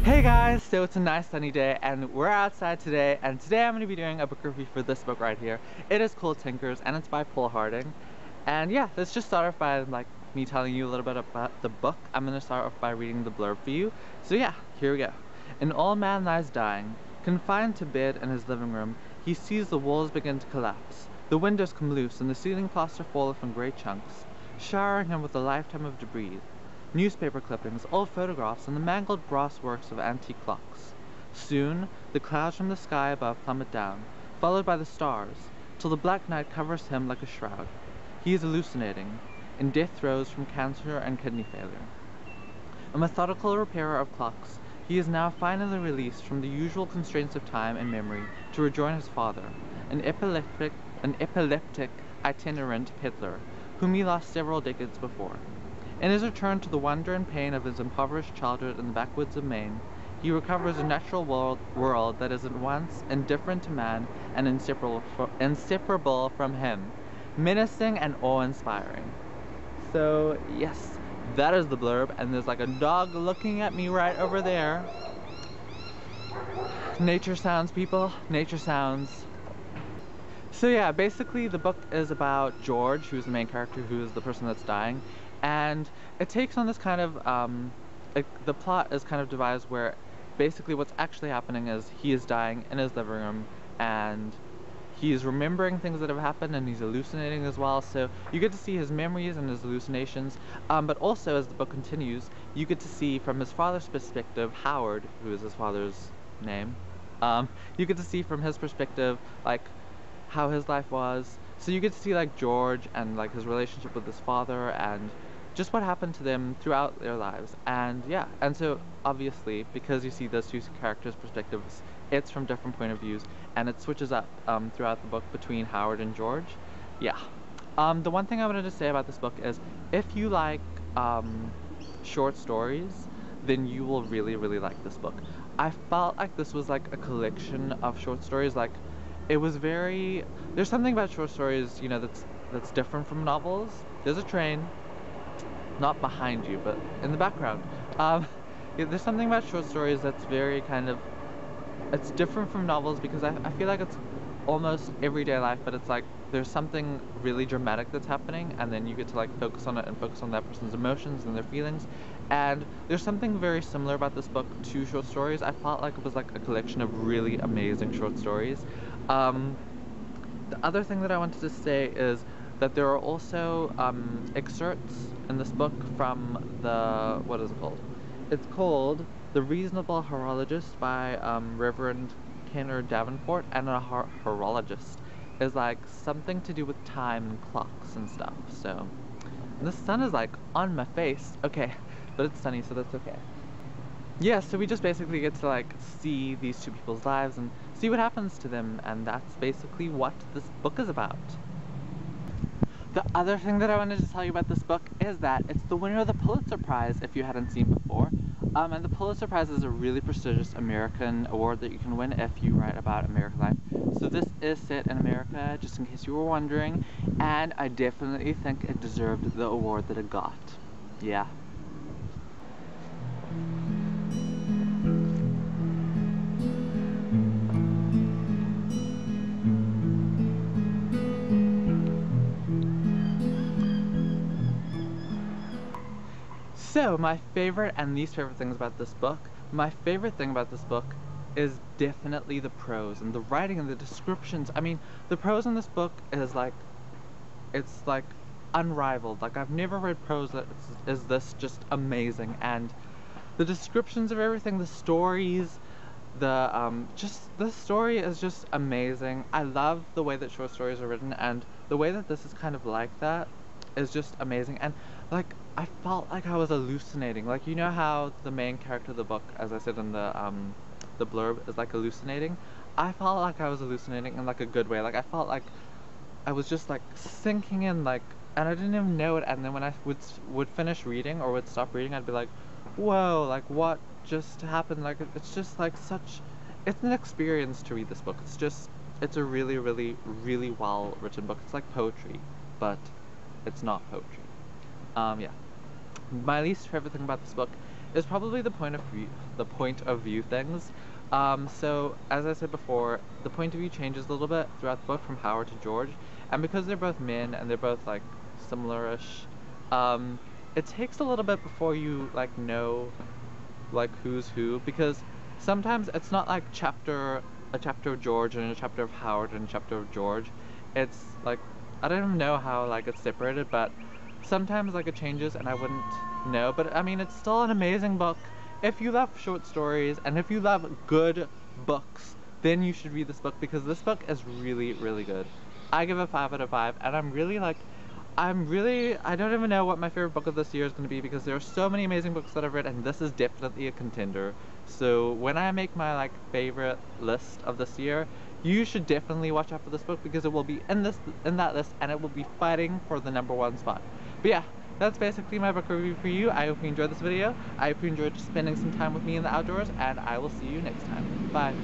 Hey guys, so it's a nice sunny day and we're outside today, and today I'm going to be doing a book review for this book right here. It is called Tinkers and it's by Paul Harding. And yeah, let's just start off by me telling you a little bit about the book. I'm going to start off by reading the blurb for you. So yeah, here we go. An old man lies dying. Confined to bed in his living room, he sees the walls begin to collapse. The windows come loose and the ceiling plaster falleth in great chunks, showering him with a lifetime of debris. Newspaper clippings, old photographs, and the mangled brass works of antique clocks. Soon, the clouds from the sky above plummet down, followed by the stars, till the black night covers him like a shroud. He is hallucinating, in death throes from cancer and kidney failure. A methodical repairer of clocks, he is now finally released from the usual constraints of time and memory to rejoin his father, an epileptic itinerant peddler, whom he lost several decades before. In his return to the wonder and pain of his impoverished childhood in the backwoods of Maine, he recovers a natural world that is at once indifferent to man and inseparable from him, menacing and awe-inspiring. So yes, that is the blurb, and there's like a dog looking at me right over there. Nature sounds, people. Nature sounds. So yeah, basically the book is about George, who's the main character, who is the person that's dying. And it takes on this kind of, the plot is kind of devised where basically what's actually happening is he is dying in his living room and he's remembering things that have happened and he's hallucinating as well. So you get to see his memories and his hallucinations, but also as the book continues, you get to see from his father's perspective, Howard, who is his father's name, you get to see from his perspective, like, how his life was. So you get to see like George and like his relationship with his father and just what happened to them throughout their lives. And yeah, and so obviously because you see those two characters' perspectives, it's from different point of views and it switches up throughout the book between Howard and George. Yeah. The one thing I wanted to say about this book is if you like short stories, then you will really like this book. I felt like this was like a collection of short stories. Like, it was very, there's something about short stories, you know, that's different from novels. There's a train, not behind you, but in the background. Yeah, there's something about short stories that's very kind of, it's different from novels because I feel like it's almost everyday life, but it's like there's something really dramatic that's happening and then you get to like focus on it and focus on that person's emotions and their feelings. And there's something very similar about this book to short stories. I felt like it was like a collection of really amazing short stories. The other thing that I wanted to say is that there are also excerpts in this book from the, what is it called? It's called The Reasonable Horologist by Reverend Kenner Davenport, and a horologist is like something to do with time and clocks and stuff. So, and the sun is like on my face. Okay, but it's sunny, so that's okay. Yeah, so we just basically get to like see these two people's lives and see what happens to them, and that's basically what this book is about. The other thing that I wanted to tell you about this book is that it's the winner of the Pulitzer Prize, if you hadn't seen before. And the Pulitzer Prize is a really prestigious American award that you can win if you write about American life. So this is set in America, just in case you were wondering, and I definitely think it deserved the award that it got. Yeah. So, my favorite and least favorite things about this book. My favorite thing about this book is definitely the prose and the writing and the descriptions. I mean, the prose in this book is like, it's like unrivaled. Like, I've never read prose that is this just amazing. And the descriptions of everything, the stories, just the story is just amazing. I love the way that short stories are written, and the way that this is kind of like that is just amazing. And like, I felt like I was hallucinating. Like, you know how the main character of the book, as I said in the blurb, is like hallucinating? I felt like I was hallucinating in like a good way. Like, I felt like I was just like sinking in, like, and I didn't even know it. And then when I would finish reading or would stop reading, I'd be like, whoa, like what just happened? Like, it's just like it's an experience to read this book. It's a really well written book. It's like poetry, but it's not poetry. Yeah. My least favorite thing about this book is probably the point of view things. So as I said before, the point of view changes a little bit throughout the book from Howard to George, and because they're both men and they're both like similar-ish, it takes a little bit before you like know like who's who, because sometimes it's not like a chapter of George and a chapter of Howard and a chapter of George. It's like I don't even know how like it's separated, but sometimes like it changes and I wouldn't know. But I mean, it's still an amazing book. If you love short stories and if you love good books, then you should read this book, because this book is really, really good. I give it 5 out of 5, and I don't even know what my favorite book of this year is going to be, because there are so many amazing books that I've read, and this is definitely a contender. So when I make my like favorite list of this year, you should definitely watch out for this book, because it will be in that list, and it will be fighting for the #1 spot. But yeah, that's basically my book review for you. I hope you enjoyed this video. I hope you enjoyed spending some time with me in the outdoors, and I will see you next time. Bye.